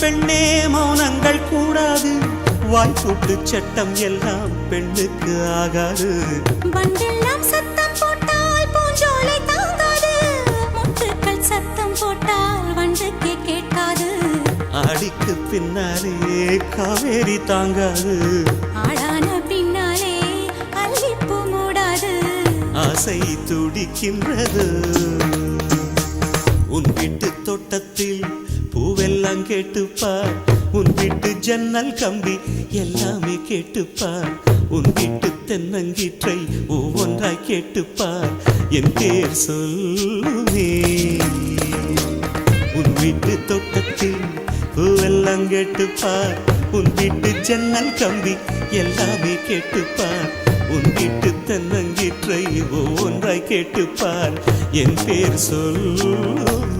பெண்ணே மௌனங்கள் கூடாது, வாய்ப்புட்டு சட்டம் எல்லாம் பெண்ணுக்கு ஆகாது. வண்டெல்லாம் சத்தம் போட்டால் பூஞ்சோலை தாங்காது, முத்துக்கள் சத்தம் போட்டால் வண்டுக்கே கேட்காது. ஆடிக்கு பின்னாலே காவேரி தாங்காது, ஆடான பின்னாலே அல்லிப்பூ மூடாது. ஆசை துடிக்கின்றது. உன் வீட்டு தோட்டத்தில் பூவெல்லாம் கேட்டுப்பார், உன் வீட்டு ஜன்னல் கம்பி எல்லாமே கேட்டுப்பார், உன் வீட்டு தென்னங்கீற்றை ஒவ்வொன்றாய் கேட்டுப்பார், என் பேர் சொல்லுமே. உன் வீட்டு தோட்டத்தில் பூவெல்லாம் கேட்டுப்பார், உன் வீட்டு ஜன்னல் கம்பி எல்லாமே கேட்டுப்பார், உன் வீட்டு தென்னங்கீற்றை ஒவ்வொன்றாய் கேட்டுப்பார், என் பேர் சொல்லுமே.